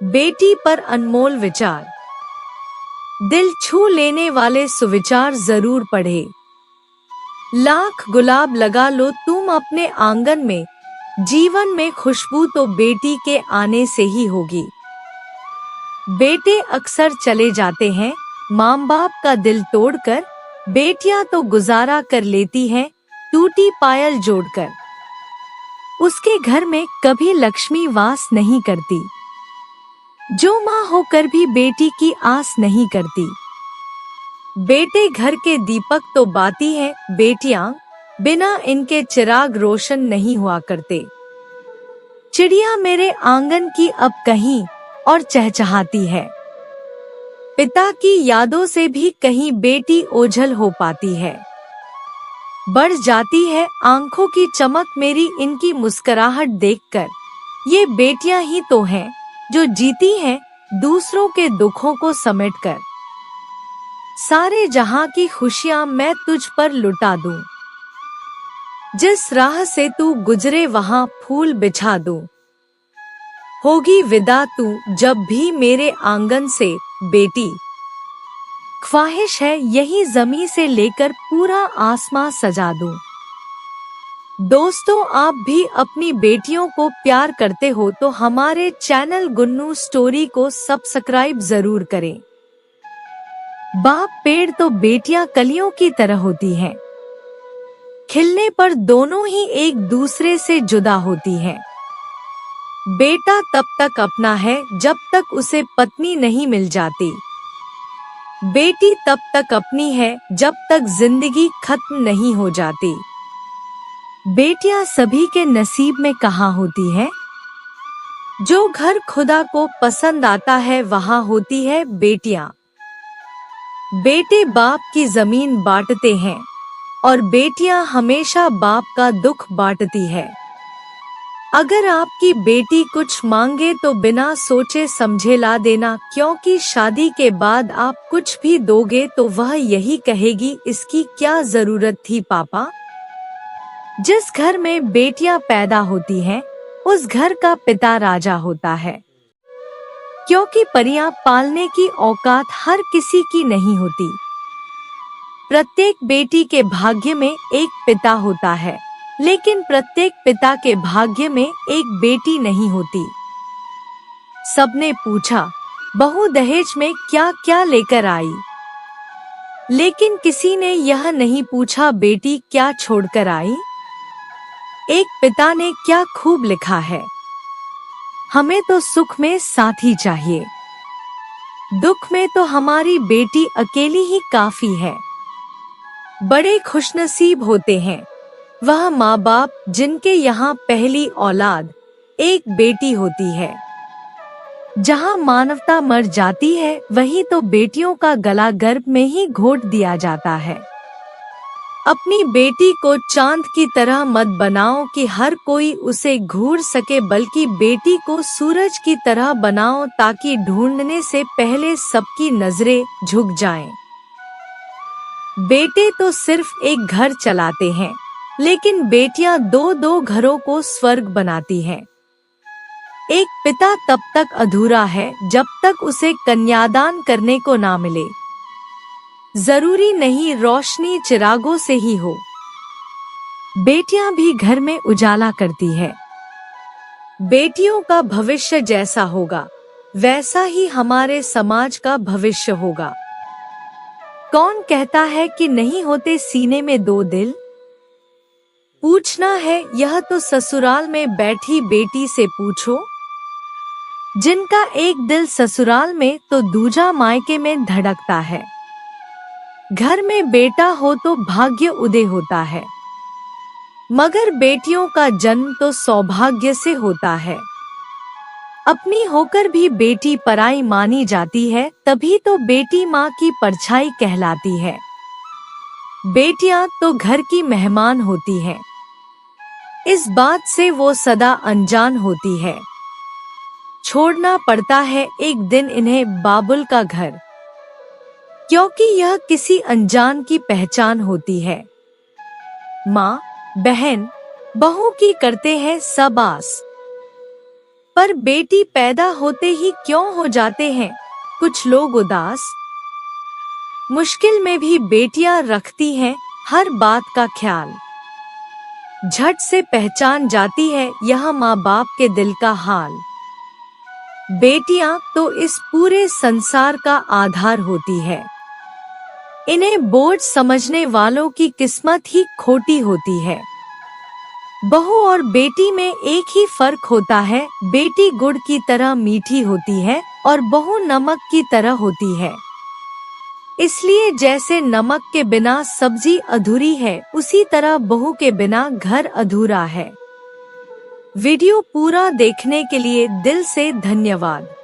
बेटी पर अनमोल विचार। दिल छू लेने वाले सुविचार जरूर पढ़े। लाख गुलाब लगा लो तुम अपने आंगन में, जीवन में खुशबू तो बेटी के आने से ही होगी। बेटे अक्सर चले जाते हैं माँ बाप का दिल तोड़कर, बेटियां तो गुजारा कर लेती हैं टूटी पायल जोड़कर। उसके घर में कभी लक्ष्मी वास नहीं करती, जो माँ होकर भी बेटी की आस नहीं करती। बेटे घर के दीपक तो बाती हैं, बेटियां बिना इनके चिराग रोशन नहीं हुआ करते। चिड़िया मेरे आंगन की अब कहीं और चहचहाती है, पिता की यादों से भी कहीं बेटी ओझल हो पाती है। बढ़ जाती है आंखों की चमक मेरी इनकी मुस्कुराहट देखकर, ये बेटियां ही तो हैं जो जीती हैं दूसरों के दुखों को समेटकर। सारे जहां की खुशियां मैं तुझ पर लुटा दूं, जिस राह से तू गुजरे वहां फूल बिछा दूं। होगी विदा तू जब भी मेरे आंगन से बेटी, ख्वाहिश है यही ज़मीं से लेकर पूरा आसमां सजा दूं। दोस्तों, आप भी अपनी बेटियों को प्यार करते हो तो हमारे चैनल गुन्नू स्टोरी को सब्सक्राइब जरूर करें। बाप पेड़ तो बेटियां कलियों की तरह होती हैं, खिलने पर दोनों ही एक दूसरे से जुदा होती हैं। बेटा तब तक अपना है जब तक उसे पत्नी नहीं मिल जाती, बेटी तब तक अपनी है जब तक जिंदगी खत्म नहीं हो जाती। बेटियां सभी के नसीब में कहाँ होती है, जो घर खुदा को पसंद आता है वहाँ होती है बेटियां। बेटे बाप की जमीन बांटते हैं और बेटियां हमेशा बाप का दुख बांटती है। अगर आपकी बेटी कुछ मांगे तो बिना सोचे समझे ला देना, क्योंकि शादी के बाद आप कुछ भी दोगे तो वह यही कहेगी इसकी क्या जरूरत थी पापा। जिस घर में बेटियां पैदा होती हैं, उस घर का पिता राजा होता है, क्योंकि परियां पालने की औकात हर किसी की नहीं होती। प्रत्येक बेटी के भाग्य में एक पिता होता है, लेकिन प्रत्येक पिता के भाग्य में एक बेटी नहीं होती। सबने पूछा बहू दहेज में क्या क्या लेकर आई, लेकिन किसी ने यह नहीं पूछा बेटी क्या छोड़कर आई। एक पिता ने क्या खूब लिखा है, हमें तो सुख में साथी चाहिए, दुख में तो हमारी बेटी अकेली ही काफी है। बड़े खुशनसीब होते हैं वह माँ बाप जिनके यहाँ पहली औलाद एक बेटी होती है। जहाँ मानवता मर जाती है वहीं तो बेटियों का गला गर्भ में ही घोट दिया जाता है। अपनी बेटी को चांद की तरह मत बनाओ कि हर कोई उसे घूर सके, बल्कि बेटी को सूरज की तरह बनाओ ताकि ढूंढने से पहले सबकी नजरें झुक जाएं। बेटे तो सिर्फ एक घर चलाते हैं, लेकिन बेटियां दो दो घरों को स्वर्ग बनाती हैं। एक पिता तब तक अधूरा है जब तक उसे कन्यादान करने को ना मिले। जरूरी नहीं रोशनी चिरागों से ही हो, बेटियां भी घर में उजाला करती है। बेटियों का भविष्य जैसा होगा वैसा ही हमारे समाज का भविष्य होगा। कौन कहता है कि नहीं होते सीने में दो दिल, पूछना है यह तो ससुराल में बैठी बेटी से पूछो। जिनका एक दिल ससुराल में तो दूजा मायके में धड़कता है। घर में बेटा हो तो भाग्य उदय होता है, मगर बेटियों का जन्म तो सौभाग्य से होता है। अपनी होकर भी बेटी पराई मानी जाती है, तभी तो बेटी माँ की परछाई कहलाती है। बेटियां तो घर की मेहमान होती हैं, इस बात से वो सदा अनजान होती है। छोड़ना पड़ता है एक दिन इन्हें बाबुल का घर, क्योंकि यह किसी अनजान की पहचान होती है। माँ, बहन, बहू की करते हैं सब आस, पर बेटी पैदा होते ही क्यों हो जाते हैं कुछ लोग उदास। मुश्किल में भी बेटियां रखती हैं हर बात का ख्याल। झट से पहचान जाती है यह माँ बाप के दिल का हाल। बेटियां तो इस पूरे संसार का आधार होती है। इन्हें बोझ समझने वालों की किस्मत ही खोटी होती है। बहू और बेटी में एक ही फर्क होता है, बेटी गुड़ की तरह मीठी होती है और बहू नमक की तरह होती है। इसलिए जैसे नमक के बिना सब्जी अधूरी है, उसी तरह बहू के बिना घर अधूरा है। वीडियो पूरा देखने के लिए दिल से धन्यवाद।